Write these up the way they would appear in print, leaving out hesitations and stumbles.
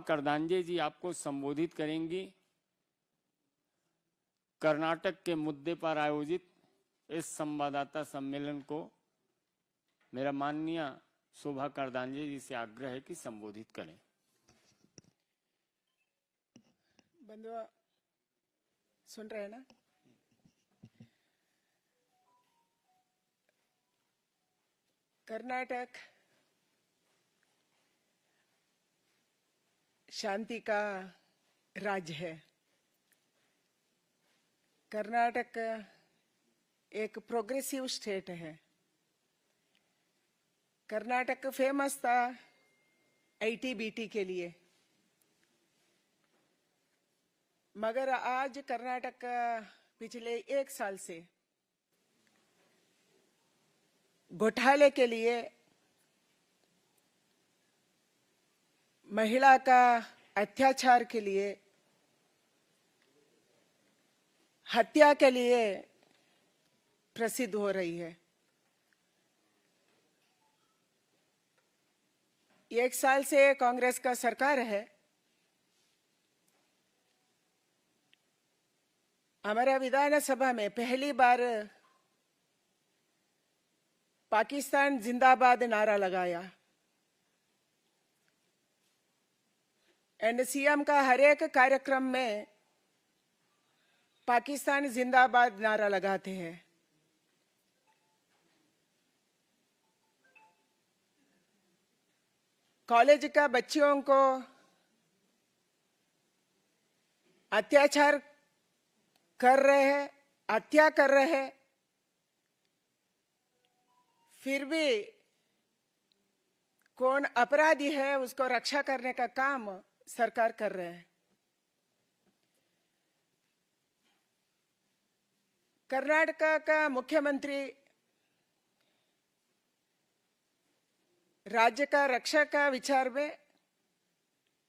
करदांजे जी आपको संबोधित करेंगी। कर्नाटक के मुद्दे पर आयोजित इस संवाददाता सम्मेलन को मेरा माननीय शोभा करदांजे जी से आग्रह है कि संबोधित करें। बंधुआ सुन रहे हैं ना? कर्नाटक शांति का राज्य है। कर्नाटक एक प्रोग्रेसिव स्टेट है। कर्नाटक फेमस था आईटीबीटी के लिए, मगर आज कर्नाटक पिछले 1 साल से घोटाले के लिए, महिला का अत्याचार के लिए, हत्या के लिए प्रसिद्ध हो रही है। 1 साल से कांग्रेस का सरकार है। हमारा विधानसभा में पहली बार पाकिस्तान जिंदाबाद नारा लगाया एंड सीएम का हर एक कार्यक्रम में पाकिस्तान जिंदाबाद नारा लगाते हैं। कॉलेज का बच्चियों को अत्याचार कर रहे हैं, हत्या कर रहे हैं, फिर भी कौन अपराधी है उसको रक्षा करने का काम सरकार कर रहे हैं। कर्नाटक का मुख्यमंत्री राज्य का रक्षा का विचार में,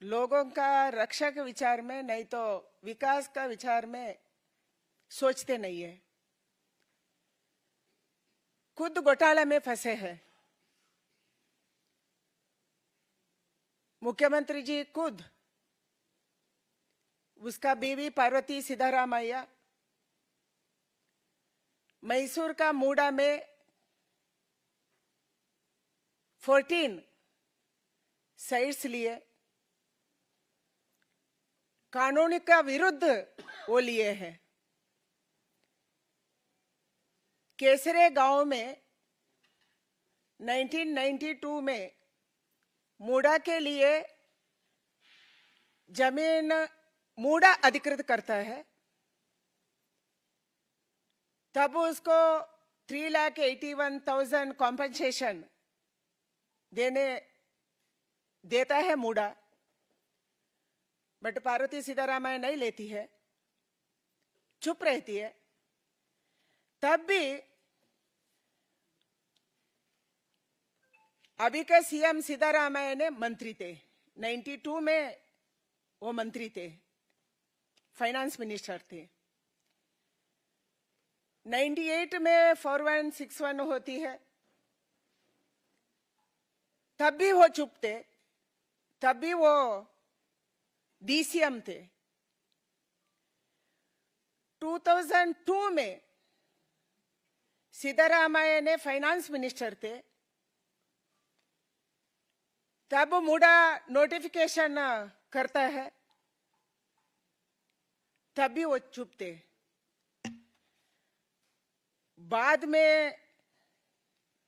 लोगों का रक्षा के विचार में, नहीं तो विकास का विचार में सोचते नहीं है। खुद घोटाला में फंसे हैं। मुख्यमंत्री जी खुद, उसका बीवी पार्वती सिद्धारामैया मैसूर का मूडा में 14 साइट्स लिए, कानून का विरुद्ध वो लिए हैं। केसरे गांव में 1992 में मूडा के लिए जमीन मूडा अधिकृत करता है, तब उसको 3,81,000 कॉम्पनसेशन देता है मूडा, बट पार्वती सीतारामैया नहीं लेती है, चुप रहती है। तब भी अभी का सीएम सिद्धारामैया ने मंत्री थे, 92 में वो मंत्री थे, फाइनेंस मिनिस्टर थे। 98 में 4161 होती है, तब भी वो चुप थे, तब भी वो डीसीएम थे। 2002 में सिद्धारामैया ने फाइनेंस मिनिस्टर थे, तब मूडा नोटिफिकेशन करता है, तब भी वो चुप थे। बाद में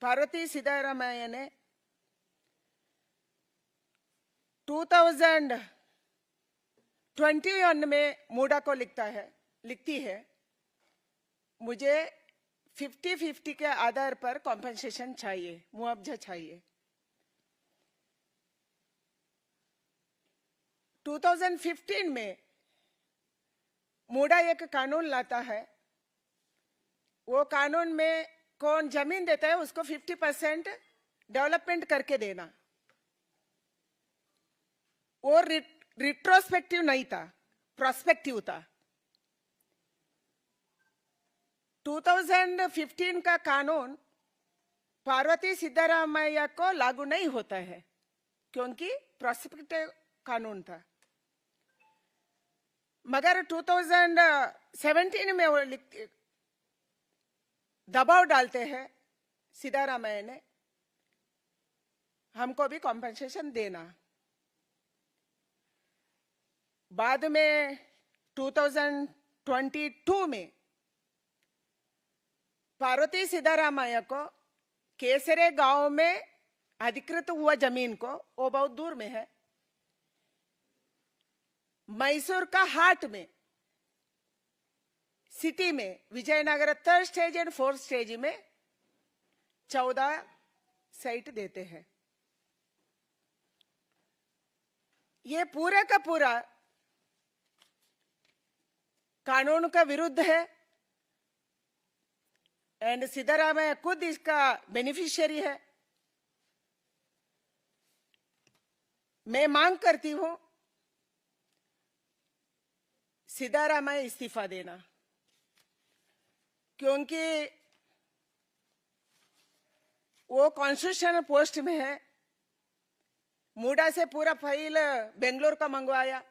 पार्वती सीतारामैया ने 2021 में मूडा को लिखती है, मुझे 50-50 के आधार पर कॉम्पनसेशन चाहिए, मुआवजा चाहिए। 2015 में मूडा एक कानून लाता है, वो कानून में कौन जमीन देता है उसको 50% डेवलपमेंट करके देना। वो रिट्रोस्पेक्टिव नहीं था, प्रोस्पेक्टिव था। 2015 का कानून पार्वती सिद्धारामैया को लागू नहीं होता है, क्योंकि प्रोस्पेक्टिव कानून था, मगर 2017 में वो दबाव डालते हैं सिद्धारामैया ने, हमको भी कॉम्पेंसेशन देना। बाद में 2022 में पार्वती सिद्धारामैया को केसरे गांव में अधिकृत हुआ जमीन को, वो बहुत दूर में है, मैसूर का हाट में सिटी में Vijayanagar 3rd stage and 4th stage में 14 साइट देते हैं। ये पूरा का पूरा कानून का विरुद्ध है एंड सिद्धारामैया खुद इसका बेनिफिशियरी है। मैं मांग करती हूं सिद्धारामैया इस्तीफा देना, क्योंकि वो कॉन्स्टिट्यूशनल पोस्ट में है। मूडा से पूरा फाइल बेंगलोर का मंगवाया।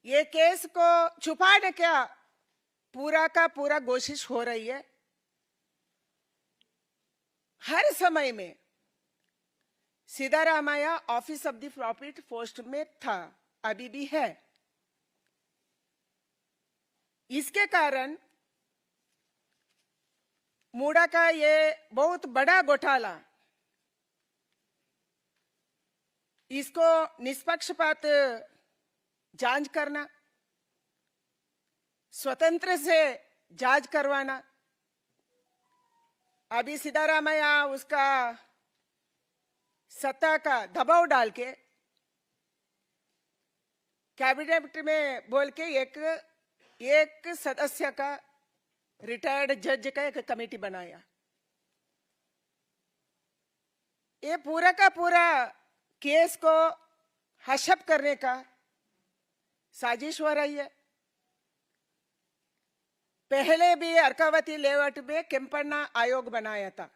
ये केस को छुपाने क्या पूरा का पूरा कोशिश हो रही है। हर समय में Siddaramaiah office of the profit post में था, अभी भी है। इसके कारण मूडा का ये बहुत बड़ा घोटाला, इसको निष्पक्षपात जांच करना, स्वतंत्र से जांच करवाना। अभी सिद्धारामैया उसका सत्ता का दबाव डाल के कैबिनेट में बोल के एक सदस्य का रिटायर्ड जज का एक कमेटी बनाया। ये पूरा का पूरा केस को हशप करने का साजिश हो रही है। पहले भी अर्कावती लेआउट में केम्पन्ना आयोग बनाया था।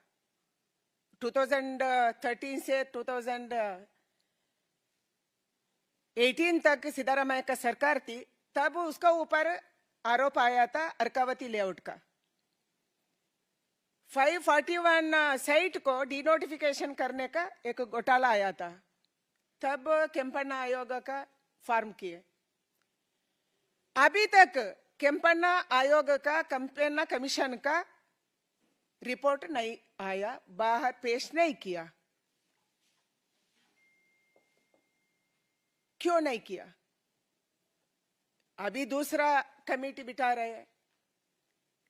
2013 से 2018 तक सिद्धारामैया का सरकार थी, तब उसका ऊपर आरोप आया था अर्कावती लेआउट का। 541 साइट को डिनोटिफिकेशन करने का एक घोटाला आया था, तब केम्पन्ना आयोग का फॉर्म किए। अभी तक केम्पन्ना आयोग का केम्पन्ना कमीशन का रिपोर्ट नहीं आया, बाहर पेश नहीं किया। क्यों नहीं किया? अभी दूसरा कमेटी बिठा रहे हैं,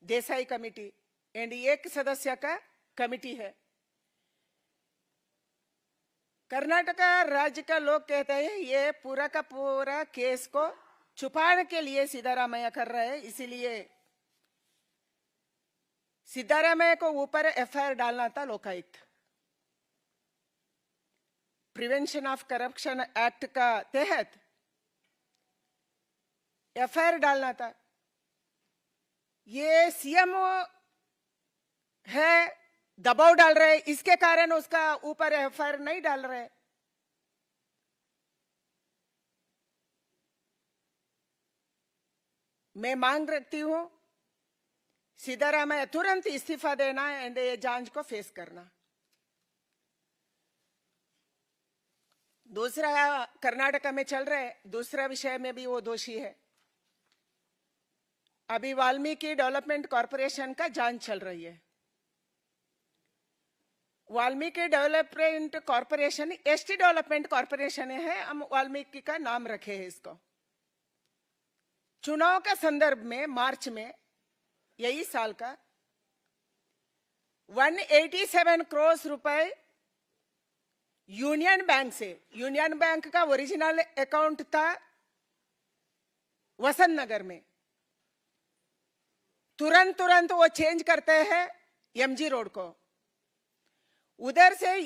देसाई कमेटी, एंड एक सदस्य का कमेटी है। कर्नाटका राज्य का लोग कहते हैं ये पूरा का पूरा केस को छुपाने के लिए सिद्धारामैया कर रहे हैं, इसीलिए सिद्धारामैया को ऊपर एफआईआर डालना था Lokayukta. Prevention of corruption act का तहत एफआईआर डालना था। ये सीएम है, दबाव डाल रहे, इसके कारण उसका ऊपर एफआईआर नहीं डाल रहे। मैं मांग रखती हूं सिद्धारामैया तुरंत इस्तीफा देना एंड ये जांच को फेस करना। दूसरा कर्नाटका में चल रहे दूसरा विषय में भी वो दोषी है। अभी वाल्मीकि डेवलपमेंट कॉरपोरेशन का जांच चल रही है। Valmiki development corporation ST development corporation है, हम वाल्मीकि का नाम रखे हैं इसको। चुनाव के संदर्भ में मार्च में यही साल का 187 करोड़ रुपए यूनियन बैंक से, यूनियन बैंक का ओरिजिनल अकाउंट था वसंत नगर में, तुरंत वो चेंज करते हैं एमजी रोड को। उधर से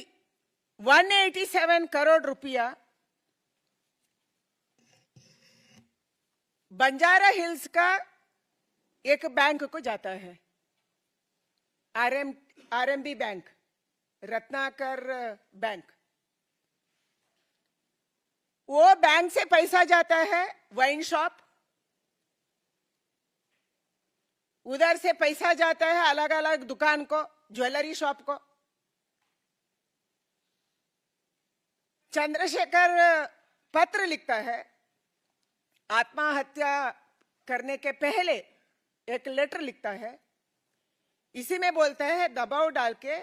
187 करोड़ रुपया बंजारा हिल्स का एक बैंक को जाता है, आरएमबी बैंक, रत्नाकर बैंक। वो बैंक से पैसा जाता है वाइन शॉप, उधर से पैसा जाता है अलग अलग दुकान को, ज्वेलरी शॉप को। चंद्रशेखर पत्र लिखता है, आत्महत्या करने के पहले एक लेटर लिखता है, इसी में बोलता है दबाव डाल के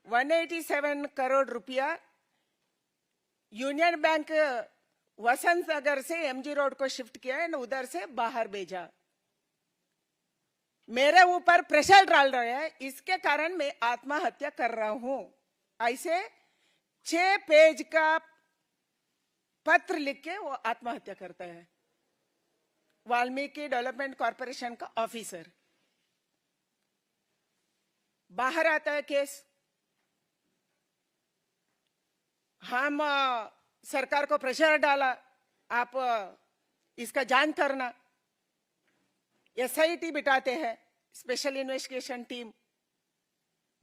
187 करोड़ रुपया यूनियन बैंक वसंत नगर से एमजी रोड को शिफ्ट किया है, उधर से बाहर भेजा, मेरे ऊपर प्रेशर डाल रहे हैं, इसके कारण मैं आत्महत्या कर रहा हूं। ऐसे 6 पेज का पत्र लिख के वो आत्महत्या करता है। वाल्मीकि डेवलपमेंट कॉरपोरेशन का ऑफिसर बाहर आता है केस, हम सरकार को प्रेशर डाला, आप इसका जांच करना, एसआईटी बिठाते हैं, स्पेशल इन्वेस्टिगेशन टीम,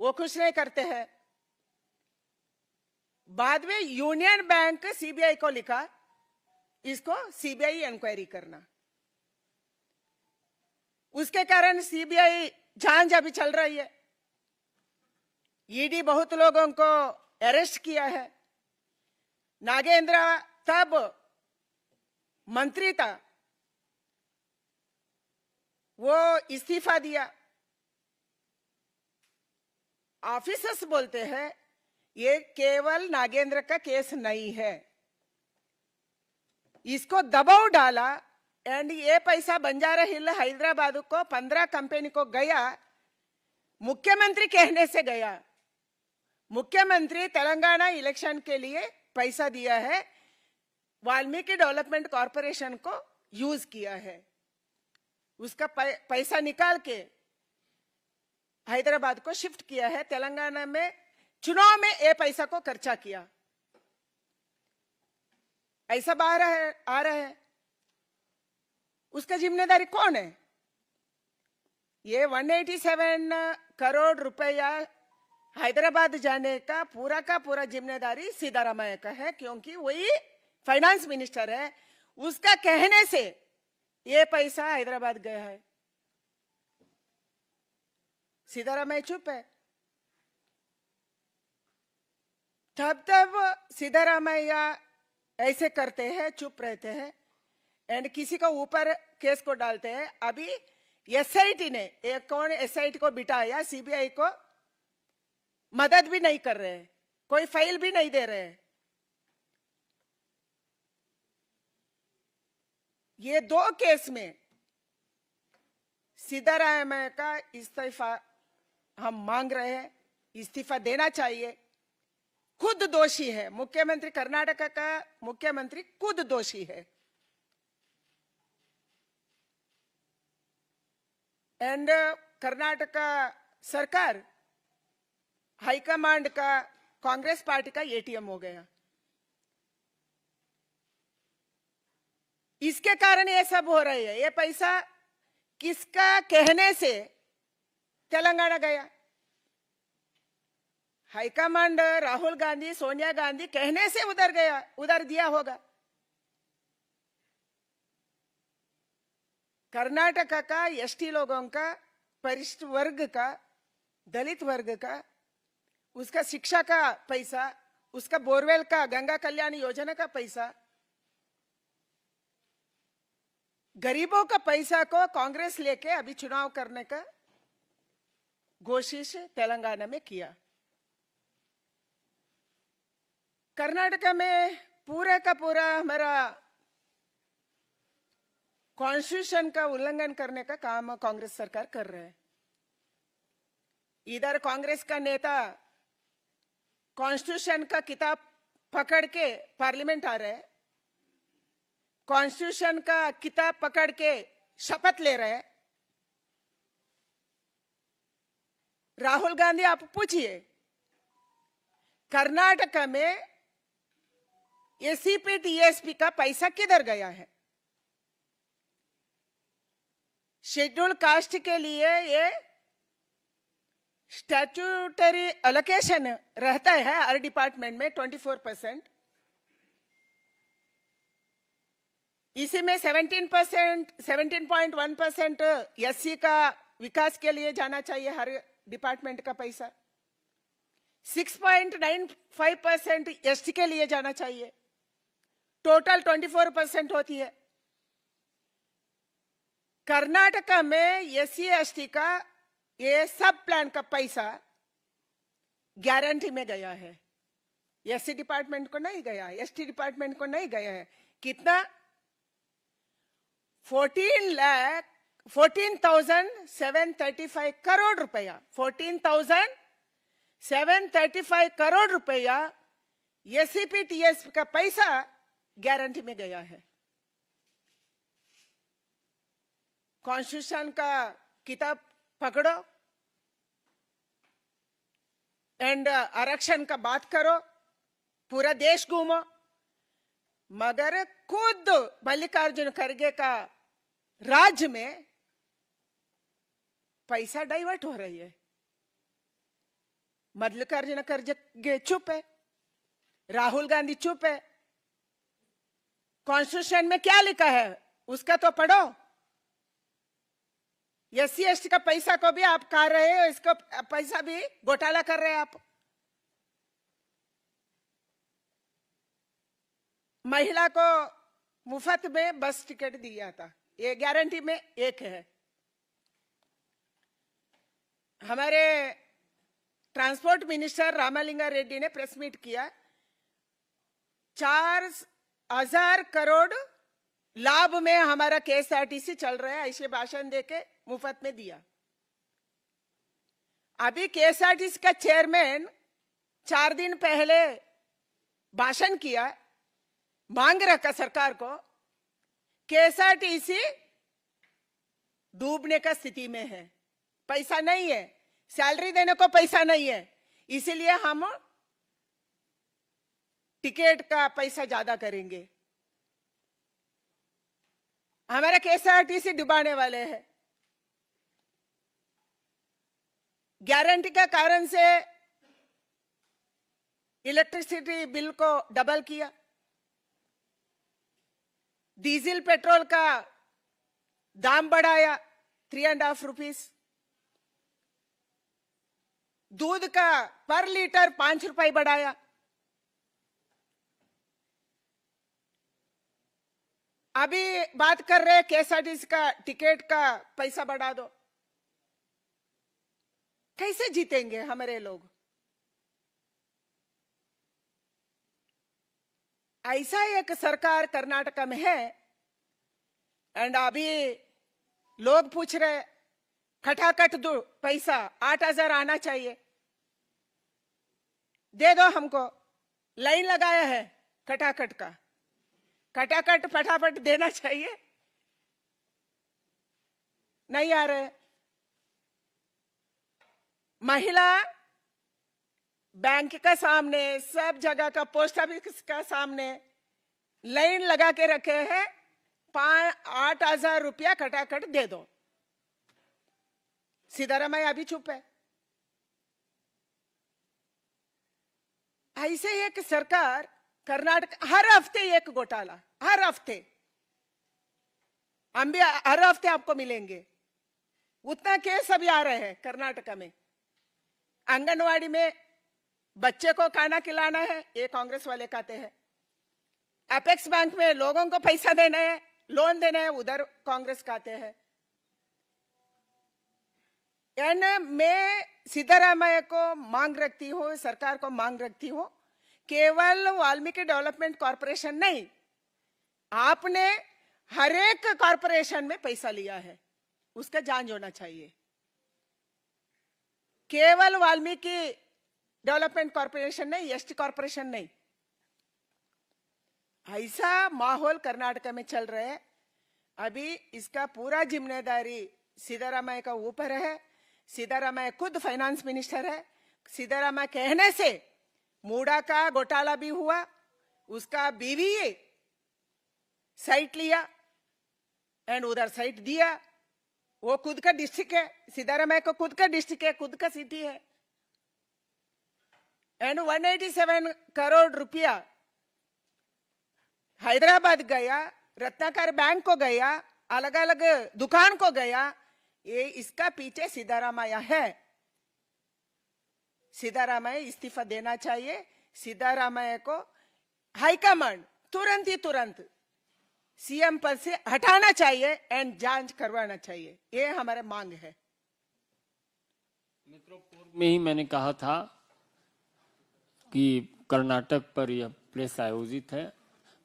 वो कुछ नहीं करते हैं। बाद में यूनियन बैंक सीबीआई को लिखा, इसको सीबीआई इंक्वायरी करना, उसके कारण सीबीआई जांच अभी चल रही है। ईडी बहुत लोगों को अरेस्ट किया है। नागेंद्र तब मंत्री था, वो इस्तीफा दिया। ऑफिसर्स बोलते हैं ये केवल नागेंद्र का केस नहीं है, इसको दबाव डाला एंड ये पैसा बंजारा हिल हैदराबाद को 15 कंपनी को गया, मुख्यमंत्री कहने से गया। मुख्यमंत्री तेलंगाना इलेक्शन के लिए पैसा दिया है, वाल्मीकि डेवलपमेंट कॉरपोरेशन को यूज किया है, उसका पैसा निकाल के हैदराबाद को शिफ्ट किया है, तेलंगाना में चुनाव में ये पैसा को खर्चा किया, ऐसा बाहर आ रहा है। उसका जिम्मेदारी कौन है? ये 187 करोड़ रुपया हैदराबाद जाने का पूरा जिम्मेदारी सिद्धारामैया का है, क्योंकि वही फाइनेंस मिनिस्टर है। उसका कहने से ये पैसा हैदराबाद गया है। सिद्धारामैया चुप है। तब सिद्धारामैया ऐसे करते हैं, चुप रहते हैं एंड किसी को ऊपर केस को डालते हैं। अभी एसआईटी ने, एक कौन एसआईटी को बिठाया, सीबीआई को मदद भी नहीं कर रहे, कोई फाइल भी नहीं दे रहे। ये 2 केस में सिद्धारामैया का इस्तीफा हम मांग रहे हैं, इस्तीफा देना चाहिए। खुद दोषी है, मुख्यमंत्री, कर्नाटक का मुख्यमंत्री खुद दोषी है। एंड कर्नाटक सरकार हाईकमांड का, कांग्रेस पार्टी का एटीएम हो गया। इसके कारण ये सब हो रही है। ये पैसा किसका कहने से तेलंगाना गया? हाईकमांड राहुल गांधी, सोनिया गांधी कहने से उधर गया, उधर दिया होगा। कर्नाटक का एसटी लोगों का, परिशिष्ट वर्ग का, दलित वर्ग का, उसका शिक्षा का पैसा, उसका बोरवेल का, गंगा कल्याण योजना का पैसा, गरीबों का पैसा को कांग्रेस लेके अभी चुनाव करने का कोशिश तेलंगाना में किया। कर्नाटक में पूरा का पूरा हमारा कॉन्स्टिट्यूशन का उल्लंघन करने का काम कांग्रेस सरकार कर रहे हैं। इधर कांग्रेस का नेता कॉन्स्टिट्यूशन का किताब पकड़ के पार्लियामेंट आ रहे हैं, कॉन्स्टिट्यूशन का किताब पकड़ के शपथ ले रहे हैं। राहुल गांधी, आप पूछिए कर्नाटक में एसीपी टीएसपी का पैसा किधर गया है? शेड्यूल कास्ट के लिए ये स्टैट्यूटरी एलोकेशन रहता है हर डिपार्टमेंट में 24%। इसी में 17.1% एससी का विकास के लिए जाना चाहिए, हर डिपार्टमेंट का पैसा। 6.95% एसटी के लिए जाना चाहिए। टोटल 24% होती है। कर्नाटका में एससी एसटी का ये सब प्लान का पैसा गारंटी में गया है। एससी डिपार्टमेंट को नहीं गया, एसटी डिपार्टमेंट को नहीं गया है। कितना? 14,735 करोड़ रुपया। 14,735 करोड़ रुपया एससीपीटीएस का पैसा गारंटी में गया है। कॉन्स्टिट्यूशन का किताब पकड़ो एंड आरक्षण का बात करो, पूरा देश घूमो, मगर खुद मल्लिकार्जुन खड़गे का राज्य में पैसा डाइवर्ट हो रही है। मल्लिकार्जुन खड़गे चुप है, राहुल गांधी चुप है। कॉन्स्टिट्यूशन में क्या लिखा है उसका तो पढ़ो। एससी एसटी का पैसा को भी आप खा रहे हो, इसका पैसा भी घोटाला कर रहे हैं आप। महिला को मुफ्त में बस टिकट दिया था, ये गारंटी में एक है। हमारे ट्रांसपोर्ट मिनिस्टर रामालिंगा रेड्डी ने प्रेस मीट किया, 4,000 करोड़ लाभ में हमारा केएसआरटीसी चल रहा है, ऐसे भाषण देके मुफ्त में दिया। अभी केएसआरटीसी का चेयरमैन 4 दिन पहले भाषण किया, मांग रखा सरकार को, केएसआरटीसी डूबने का स्थिति में है, पैसा नहीं है, सैलरी देने को पैसा नहीं है, इसीलिए हम टिकट का पैसा ज्यादा करेंगे। हमारा केएसआरटीसी डुबाने वाले हैं। गारंटी का कारण से इलेक्ट्रिसिटी बिल को डबल किया, डीजल पेट्रोल का दाम बढ़ाया 3.5 रुपीस, दूध का पर लीटर 5 रुपए बढ़ाया। अभी बात कर रहे हैं केएसआरटीसी का टिकट का पैसा बढ़ा दो। कैसे जीतेंगे हमारे लोग? ऐसा एक सरकार कर्नाटका में है। एंड अभी लोग पूछ रहे खटाखट दो पैसा 8,000 आना चाहिए, दे दो हमको। लाइन लगाया है खटाखट का, खटाखट फटाफट देना चाहिए, नहीं आ रहे। महिला बैंक का सामने, सब जगह का, पोस्ट ऑफिस का सामने लाइन लगा के रखे हैं, 8,000 रुपया खटाखट दे दो। सिद्धारमैया अभी चुप है। ऐसे एक सरकार कर्नाटक, हर हफ्ते एक घोटाला, हर हफ्ते। हम भी हर हफ्ते आपको मिलेंगे। उतना केस अभी आ रहे हैं कर्नाटका में। आंगनवाड़ी में बच्चे को खाना खिलाना है, ये कांग्रेस वाले कहते हैं। एपेक्स बैंक में लोगों को पैसा देना है, लोन देना है, उधर कांग्रेस कहते हैं। मैं सिद्धारमैया को मांग रखती हूँ, सरकार को मांग रखती हूँ, केवल वाल्मीकि डेवलपमेंट कॉर्पोरेशन नहीं, आपने हर एक कॉर्पोरेशन में पैसा लिया है, उसका जांच होना चाहिए। केवल वाल्मीकि डेवलपमेंट कॉर्पोरेशन नहीं, एसटी कॉर्पोरेशन नहीं। ऐसा माहौल कर्नाटक में चल रहा है। अभी इसका पूरा जिम्मेदारी सिद्धारमैया का ऊपर है। सिद्धारमैया खुद फाइनेंस मिनिस्टर है। सिद्धारमैया कहने से मूडा का घोटाला भी हुआ, उसका बीवी साइट लिया एंड उधर साइट दिया। वो खुद का डिस्ट्रिक्ट है, सिद्धारमैया को खुद का डिस्ट्रिक्ट है, खुद का सिटी है। एंड 187 करोड़ रुपया हैदराबाद गया, रत्नाकर बैंक को गया, अलग अलग दुकान को गया, ये इसका पीछे सिद्धारामैया है। सिद्धारामैया इस्तीफा देना चाहिए। सिद्धारामैया को हाईकमांड तुरंत सीएम पद से हटाना चाहिए एंड जांच करवाना चाहिए। ये हमारा मांग है। मित्रों, पूर्व में ही मैंने कहा था कि कर्नाटक पर यह प्रेस आयोजित है।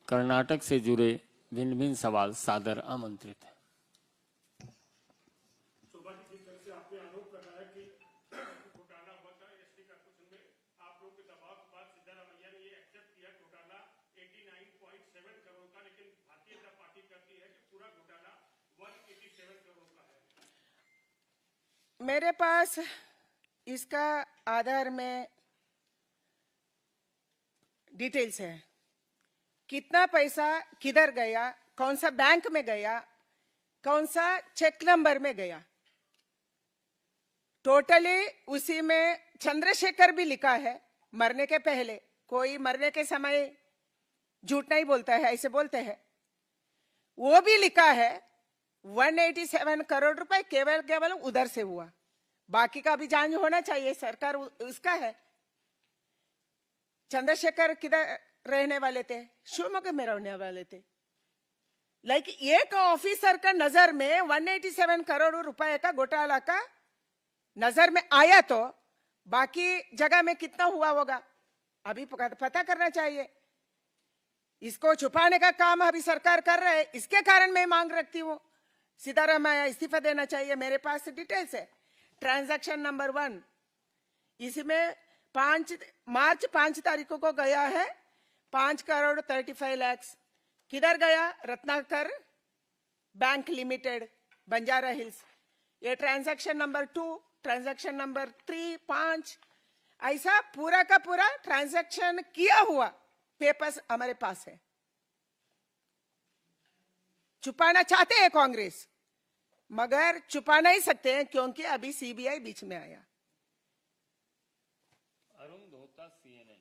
कर्नाटक से जुड़े भिन्न भिन्न सवाल सादर आमंत्रित है। मेरे पास इसका आधार में डिटेल्स है। कितना पैसा किधर गया, कौन सा बैंक में गया, कौन सा चेक नंबर में गया, टोटली उसी में चंद्रशेखर भी लिखा है। मरने के पहले, कोई मरने के समय झूठ नहीं बोलता है, ऐसे बोलते हैं। वो भी लिखा है 187 करोड़ रुपए केवल उधर से हुआ। बाकी का भी जांच होना चाहिए, सरकार उसका है। चंद्रशेखर किधर रहने वाले थे? शिवमोगा में रहने वाले थे। एक ऑफिसर का नजर में 187 करोड़ रुपए का घोटाला का नजर में आया तो बाकी जगह में कितना हुआ होगा अभी पता करना चाहिए। इसको छुपाने का काम अभी सरकार कर रहे है। इसके कारण मैं मांग रखती हूँ सिद्धारामैया इस्तीफा देना चाहिए। मेरे पास डिटेल्स है। ट्रांजैक्शन नंबर 1 इसमें मार्च 5 तारीख को गया है 5 करोड़ 35 लाख। किधर गया? Ratnakar bank limited, Banjara hills. ये ट्रांजैक्शन नंबर 2, ट्रांजैक्शन नंबर 3, 5, ऐसा पूरा का पूरा ट्रांजैक्शन किया हुआ पेपर्स हमारे पास है। छुपाना चाहते हैं कांग्रेस, मगर छुपा नहीं सकते हैं क्योंकि अभी सीबीआई बीच में आया। अरुण धोता, CNN।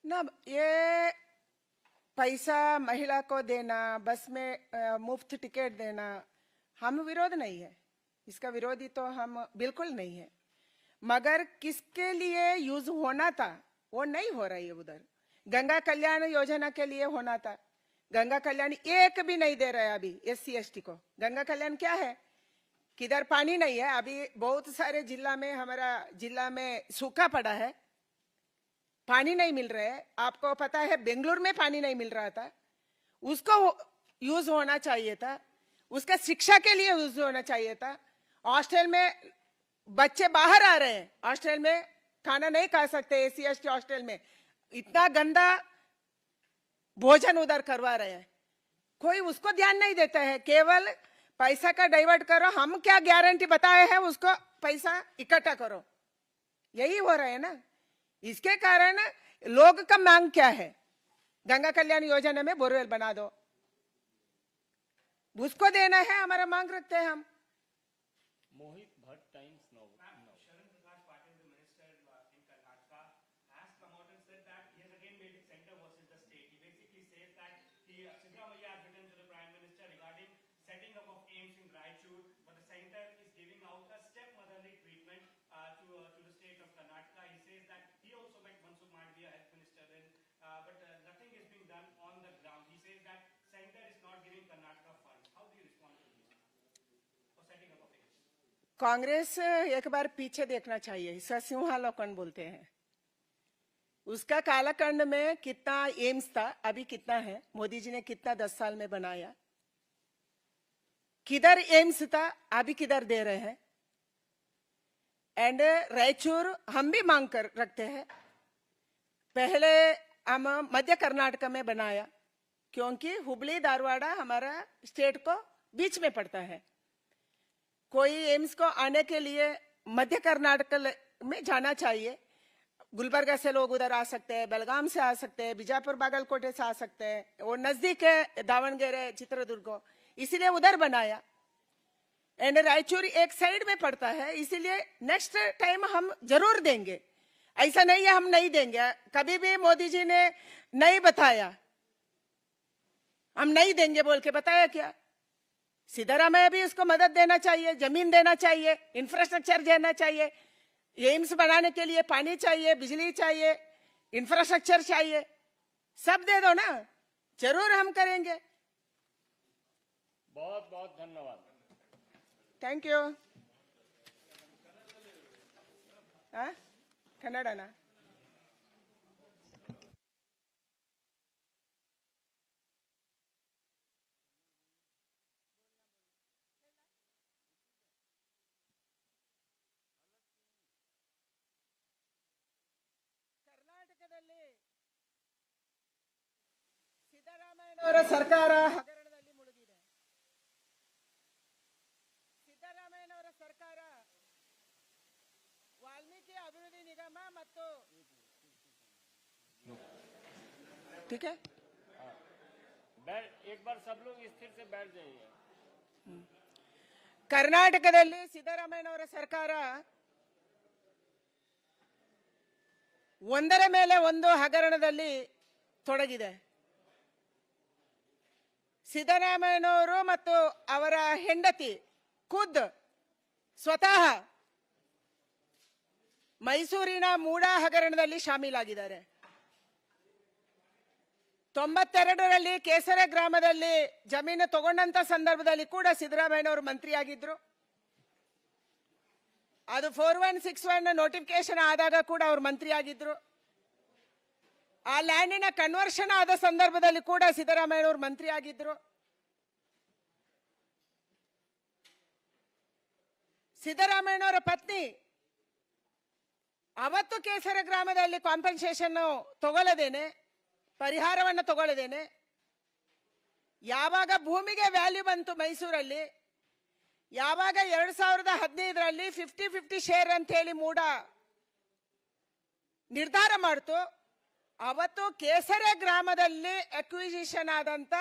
ना ये पैसा महिला को देना, बस में मुफ्त टिकट देना, हम विरोध नहीं है। इसका विरोधी तो हम बिल्कुल नहीं है, मगर किसके लिए यूज होना था वो नहीं हो रही है। उधर गंगा कल्याण योजना के लिए होना था। गंगा कल्याण एक भी नहीं दे रहे अभी SC ST को। गंगा कल्याण क्या है? किधर पानी नहीं है। अभी बहुत सारे जिला में, हमारा जिला में सूखा पड़ा है, पानी नहीं मिल रहा है। आपको पता है बेंगलुरु में पानी नहीं मिल रहा था, उसको यूज होना चाहिए था। उसका शिक्षा के लिए यूज होना चाहिए था। हॉस्टल में बच्चे बाहर आ रहे हैं, हॉस्टल में खाना नहीं खा सकते। SC ST हॉस्टल में इतना गंदा भोजन उधर करवा रहे हैं, कोई उसको ध्यान नहीं देता है। केवल पैसा का डाइवर्ट करो, हम क्या गारंटी बताए हैं उसको पैसा इकट्ठा करो, यही हो रहा है ना। इसके कारण लोग का मांग क्या है? गंगा कल्याण योजना में बोरवेल बना दो, उसको देना है, हमारा मांग रखते हैं हम। मोहित भट्ट, टाइम्स नाउ। कांग्रेस एक बार पीछे देखना चाहिए। इसका सिंहावलोकन बोलते हैं। उसका कालखंड में कितना एम्स था, अभी कितना है, मोदी जी ने कितना 10 साल में बनाया, किधर एम्स था, अभी किधर दे रहे हैं। एंड रायचूर हम भी मांग कर रखते हैं। पहले हम मध्य कर्नाटक में बनाया, क्योंकि हुबली धारवाड़ा हमारा स्टेट को बीच में पड़ता है। कोई एम्स को आने के लिए मध्य कर्नाटक में जाना चाहिए, गुलबर्गा से लोग उधर आ सकते हैं, बेलगाम से आ सकते हैं, बीजापुर बागलकोटे से आ सकते हैं, वो नजदीक है दावणगेरे चित्रदुर्ग, इसीलिए उधर बनाया। एंड रायचूर एक साइड में पड़ता है, इसीलिए नेक्स्ट टाइम हम जरूर देंगे। ऐसा नहीं है हम नहीं देंगे, कभी भी मोदी जी ने नहीं बताया हम नहीं देंगे बोल के, बताया क्या? सिद्धरामैया भी उसको मदद देना चाहिए, जमीन देना चाहिए, इंफ्रास्ट्रक्चर देना चाहिए, एम्स बनाने के लिए पानी चाहिए, बिजली चाहिए, इंफ्रास्ट्रक्चर चाहिए, सब दे दो ना, जरूर हम करेंगे। बहुत बहुत धन्यवाद। Thank you. कन्नड़ ना? ಕರ್ನಾಟಕದಲ್ಲಿ ಸಿದ್ದರಾಮಯ್ಯನವರ ಸರ್ಕಾರ ಹಗರಣದಲ್ಲಿ ಮುಳುಗಿದೆ. ಸಿದ್ದರಾಮಯ್ಯನವರ ಸರ್ಕಾರ ವಾಲ್ಮೀಕಿ ಅಭಿವೃದ್ಧಿ ನಿಗಮ ಮತ್ತು ठीक है, एक बार सब लोग स्थिर से बैठ जाइए। ಕರ್ನಾಟಕದಲ್ಲಿ ಸಿದ್ದರಾಮಯ್ಯನವರ ಸರ್ಕಾರ ಒಂದರ ಮೇಲೆ ಒಂದು ಹಗರಣದಲ್ಲಿ ತೊಡಗಿದೆ. ಸಿದ್ದರಾಮಯ್ಯನವರು ಮತ್ತು ಅವರ ಹೆಂಡತಿ ಖುದ್ ಸ್ವತಃ ಮೈಸೂರಿನ ಮೂಡಾ ಹಗರಣದಲ್ಲಿ ಶಾಮೀಲಾಗಿದ್ದಾರೆ. 92ರಲ್ಲಿ ಕೇಸರೆ ಗ್ರಾಮದಲ್ಲಿ ಜಮೀನು ತಗೊಂಡಂತ ಸಂದರ್ಭದಲ್ಲಿ ಕೂಡ ಸಿದ್ದರಾಮಯ್ಯನವರು ಮಂತ್ರಿಯಾಗಿದ್ರು. ಅದು 4161 ನೋಟಿಫಿಕೇಶನ್ ಆದಾಗ ಕೂಡ ಅವರು ಮಂತ್ರಿಯಾಗಿದ್ರು. ಆ ಲ್ಯಾಂಡಿನ ಕನ್ವರ್ಷನ್ ಆದ ಸಂದರ್ಭದಲ್ಲಿ ಕೂಡ ಸಿದ್ದರಾಮಯ್ಯನವರು ಮಂತ್ರಿಯಾಗಿದ್ರು. ಸಿದ್ದರಾಮಯ್ಯನವರ ಪತ್ನಿ ಅವತ್ತು ಕೇಸರ ಗ್ರಾಮದಲ್ಲಿ ಕಾಂಪನ್ಸೇಷನ್ ತಗೊಳ್ಳದೇನೆ, ಪರಿಹಾರವನ್ನು ತಗೊಳ್ಳದೇನೆ, ಯಾವಾಗ ಭೂಮಿಗೆ ವ್ಯಾಲ್ಯೂ ಬಂತು ಮೈಸೂರಲ್ಲಿ, ಯಾವಾಗ 2015ರಲ್ಲಿ 50-50 ಶೇರ್ ಅಂತ ಹೇಳಿ ಮೂಡ ನಿರ್ಧಾರ ಮಾಡ್ತು, ಅವತ್ತು ಕೇಸರೆ ಗ್ರಾಮದಲ್ಲಿ ಅಕ್ವಿಸಿಷನ್ ಆದಂತ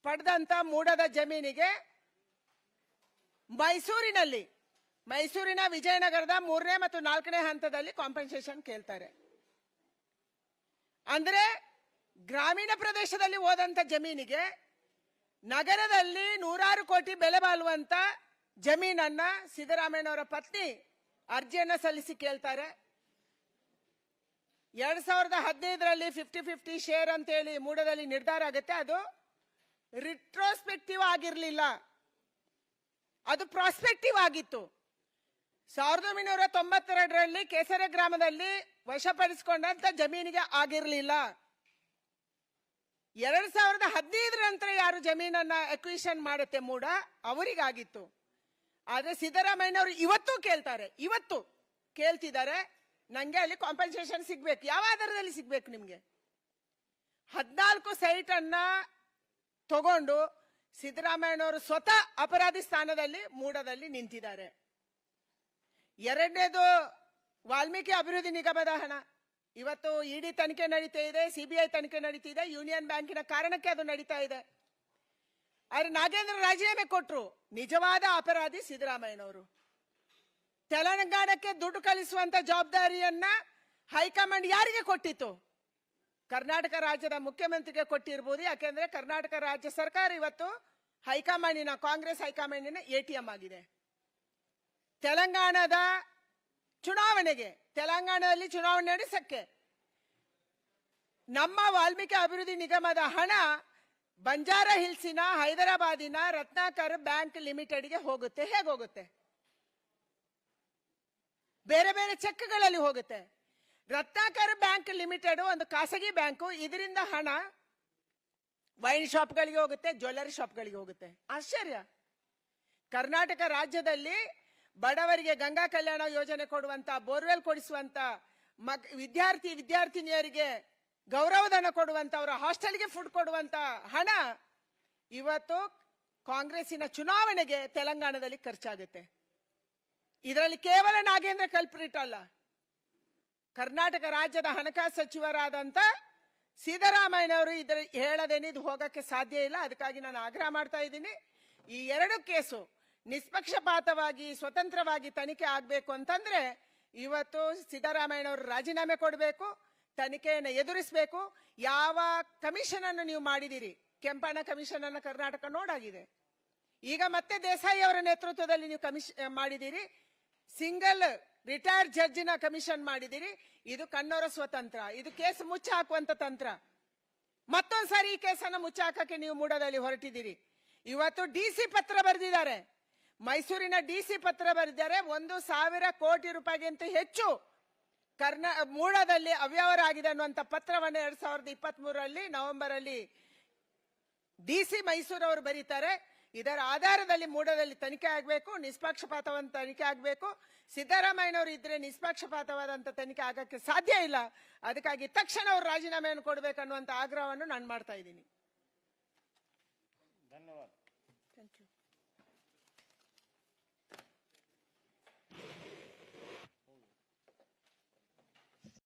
ಪಡೆದಂತ ಮೂಡದ ಜಮೀನಿಗೆ ಮೈಸೂರಿನ ವಿಜಯನಗರದ 3ನೇ ಮತ್ತು 4ನೇ ಹಂತದಲ್ಲಿ ಕಾಂಪನ್ಸೇಷನ್ ಕೇಳ್ತಾರೆ. ಅಂದ್ರೆ ಗ್ರಾಮೀಣ ಪ್ರದೇಶದಲ್ಲಿ ಹೋದಂತ ಜಮೀನಿಗೆ ನಗರದಲ್ಲಿ 100 ಕೋಟಿ ಬೆಲೆ ಬಾಳುವಂತ ಜಮೀನನ್ನ ಸಿದ್ದರಾಮಯ್ಯನವರ ಪತ್ನಿ ಅರ್ಜಿಯನ್ನ ಸಲ್ಲಿಸಿ ಕೇಳ್ತಾರೆ. 2015ರಲ್ಲಿ 50-50 ಶೇರ್ ಅಂತ ಹೇಳಿ ಮೂಡದಲ್ಲಿ ನಿರ್ಧಾರ ಆಗುತ್ತೆ. ಅದು ರಿಟ್ರೋಸ್ಪೆಕ್ಟಿವ್ ಆಗಿರ್ಲಿಲ್ಲ, ಅದು ಪ್ರಾಸ್ಪೆಕ್ಟಿವ್ ಆಗಿತ್ತು. 1992ರಲ್ಲಿ ಕೇಸರೆ ಗ್ರಾಮದಲ್ಲಿ ವಶಪಡಿಸಿಕೊಂಡಂತ ಜಮೀನಿಗೆ ಆಗಿರ್ಲಿಲ್ಲ. 2015 ನಂತರ ಯಾರು ಜಮೀನನ್ನ ಅಕ್ವಿಷನ್ ಮಾಡುತ್ತೆ ಮೂಡ, ಅವರಿಗಾಗಿತ್ತು. ಆದ್ರೆ ಸಿದ್ದರಾಮಯ್ಯನವರು ಇವತ್ತು ಕೇಳ್ತಿದ್ದಾರೆ, ನಂಗೆ ಅಲ್ಲಿ ಕಾಂಪನ್ಸೇಷನ್ ಸಿಗ್ಬೇಕು. ಯಾವ ಆಧಾರದಲ್ಲಿ ಸಿಗ್ಬೇಕು ನಿಮ್ಗೆ? 14 ಸೈಟ್ ಅನ್ನ ತಗೊಂಡು ಸಿದ್ದರಾಮಯ್ಯನವರು ಸ್ವತಃ ಅಪರಾಧಿ ಸ್ಥಾನದಲ್ಲಿ ಮೂಡದಲ್ಲಿ ನಿಂತಿದ್ದಾರೆ. ಎರಡನೇದು ವಾಲ್ಮೀಕಿ ಅಭಿವೃದ್ಧಿ ನಿಗಮದ ಹಣ. ಇವತ್ತು ಇಡಿ ತನಿಖೆ ನಡೀತಾ ಇದೆ, ಸಿಬಿಐ ತನಿಖೆ ನಡೀತಿದೆ, ಯೂನಿಯನ್ ಬ್ಯಾಂಕಿನ ಕಾರಣಕ್ಕೆ ಅದು ನಡೀತಾ ಇದೆ. ಆದ್ರೆ ನಾಗೇಂದ್ರ ರಾಜೀನಾಮೆ ಕೊಟ್ರು, ನಿಜವಾದ ಅಪರಾಧಿ ಸಿದ್ದರಾಮಯ್ಯನವರು. ತೆಲಂಗಾಣಕ್ಕೆ ದುಡ್ಡು ಕಳಿಸುವಂತ ಜವಾಬ್ದಾರಿಯನ್ನ ಹೈಕಮಾಂಡ್ ಯಾರಿಗೆ ಕೊಟ್ಟಿತ್ತು? ಕರ್ನಾಟಕ ರಾಜ್ಯದ ಮುಖ್ಯಮಂತ್ರಿಗೆ ಕೊಟ್ಟಿರಬಹುದು. ಯಾಕೆಂದ್ರೆ ಕರ್ನಾಟಕ ರಾಜ್ಯ ಸರ್ಕಾರ ಇವತ್ತು ಹೈಕಮಾಂಡಿನ, ಕಾಂಗ್ರೆಸ್ ಹೈಕಮಾಂಡಿನ ಎಟಿಎಂ ಆಗಿದೆ. ತೆಲಂಗಾಣದಲ್ಲಿ ಚುನಾವಣೆ ನಡೆಸಕ್ಕೆ ನಮ್ಮ ವಾಲ್ಮೀಕಿ ಅಭಿವೃದ್ಧಿ ನಿಗಮದ ಹಣ ಬಂಜಾರಾ ಹಿಲ್ಸಿನ ಹೈದರಾಬಾದಿನ ರತ್ನಾಕರ್ ಬ್ಯಾಂಕ್ ಲಿಮಿಟೆಡ್ಗೆ ಹೋಗುತ್ತೆ. ಹೇಗೆ ಹೋಗುತ್ತೆ? ಬೇರೆ ಬೇರೆ ಚೆಕ್ಗಳಲ್ಲಿ ಹೋಗುತ್ತೆ. ರತ್ನಾಕರ್ ಬ್ಯಾಂಕ್ ಲಿಮಿಟೆಡ್ ಒಂದು ಖಾಸಗಿ ಬ್ಯಾಂಕು. ಇದರಿಂದ ಹಣ ವೈನ್ ಶಾಪ್ಗಳಿಗೆ ಹೋಗುತ್ತೆ, ಜ್ಯುವೆಲ್ಲರಿ ಶಾಪ್ಗಳಿಗೆ ಹೋಗುತ್ತೆ. ಆಶ್ಚರ್ಯ. ಕರ್ನಾಟಕ ರಾಜ್ಯದಲ್ಲಿ ಬಡವರಿಗೆ ಗಂಗಾ ಕಲ್ಯಾಣ ಯೋಜನೆ ಕೊಡುವಂತ, ಬೋರ್ವೆಲ್ ಕೊಡಿಸುವಂತ, ವಿದ್ಯಾರ್ಥಿನಿಯರಿಗೆ ಗೌರವಧನ ಕೊಡುವಂತ, ಅವರ ಹಾಸ್ಟೆಲ್ಗೆ ಫುಡ್ ಕೊಡುವಂತ ಹಣ ಇವತ್ತು ಕಾಂಗ್ರೆಸ್ಸಿನ ಚುನಾವಣೆಗೆ ತೆಲಂಗಾಣದಲ್ಲಿ ಖರ್ಚಾಗುತ್ತೆ. ಇದರಲ್ಲಿ ಕೇವಲ ನಾಗೇಂದ್ರ ಕಲ್ಪ್ರಿಟ್ ಅಲ್ಲ, ಕರ್ನಾಟಕ ರಾಜ್ಯದ ಹಣಕಾಸು ಸಚಿವರಾದಂತ ಸಿದ್ದರಾಮಯ್ಯನವರು ಇದರ ಹೇಳದೇನೆ ಇದು ಹೋಗಕ್ಕೆ ಸಾಧ್ಯ ಇಲ್ಲ. ಅದಕ್ಕಾಗಿ ನಾನು ಆಗ್ರಹ ಮಾಡ್ತಾ ಇದ್ದೀನಿ, ಈ ಎರಡು ಕೇಸು ನಿಷ್ಪಕ್ಷಪಾತವಾಗಿ ಸ್ವತಂತ್ರವಾಗಿ ತನಿಖೆ ಆಗಬೇಕು ಅಂತಂದ್ರೆ ಇವತ್ತು ಸಿದ್ದರಾಮಯ್ಯನವರು ರಾಜೀನಾಮೆ ಕೊಡಬೇಕು, ತನಿಖೆಯನ್ನು ಎದುರಿಸಬೇಕು. ಯಾವ ಕಮಿಷನ್ ಅನ್ನು ನೀವು ಮಾಡಿದಿರಿ, ಕೆಂಪಣ್ಣ ಕಮಿಷನ್ ಅನ್ನು ಕರ್ನಾಟಕ ನೋಡಾಗಿದೆ. ಈಗ ಮತ್ತೆ ದೇಸಾಯಿ ಅವರ ನೇತೃತ್ವದಲ್ಲಿ ನೀವು ಮಾಡಿದಿರಿ, ಸಿಂಗಲ್ ರಿಟೈರ್ಡ್ ಜಡ್ಜಿನ ಕಮಿಷನ್ ಮಾಡಿದಿರಿ. ಇದು ಕಣ್ಣೋರ ಸ್ವತಂತ್ರ, ಇದು ಕೇಸ್ ಮುಚ್ಚ ಹಾಕುವಂತ ತಂತ್ರ. ಮತ್ತೊಂದ್ಸಾರಿ ಈ ಕೇಸನ್ನು ಮುಚ್ಚಾಕಕ್ಕೆ ನೀವು ಮೂಡದಲ್ಲಿ ಹೊರಟಿದ್ದೀರಿ. ಇವತ್ತು ಡಿಸಿ ಪತ್ರ ಬರೆದಿದ್ದಾರೆ, ಮೈಸೂರಿನ ಡಿಸಿ ಪತ್ರ ಬರೆದಿದ್ದಾರೆ. 1,000 ಕೋಟಿ ರೂಪಾಯಿಗಿಂತ ಹೆಚ್ಚು ಮೂಡದಲ್ಲಿ ಅವ್ಯವಹಾರ ಆಗಿದೆ ಅನ್ನುವಂಥ ಪತ್ರವನ್ನು 2023 ನವೆಂಬರ್ ಅಲ್ಲಿ ಡಿಸಿ ಮೈಸೂರು ಅವರು ಬರೀತಾರೆ. ಇದರ ಆಧಾರದಲ್ಲಿ ಮೂಡದಲ್ಲಿ ತನಿಖೆ ಆಗಬೇಕು, ನಿಷ್ಪಕ್ಷಪಾತವಾದ ತನಿಖೆ ಆಗಬೇಕು. ಸಿದ್ದರಾಮಯ್ಯನವರು ಇದ್ರೆ ನಿಷ್ಪಕ್ಷಪಾತವಾದಂತ ತನಿಖೆ ಆಗಕ್ಕೆ ಸಾಧ್ಯ ಇಲ್ಲ. ಅದಕ್ಕಾಗಿ ತಕ್ಷಣ ಅವರು ರಾಜೀನಾಮೆಯನ್ನು ಕೊಡಬೇಕನ್ನುವಂತ ಆಗ್ರಹವನ್ನು ನಾನು ಮಾಡ್ತಾ ಇದ್ದೀನಿ.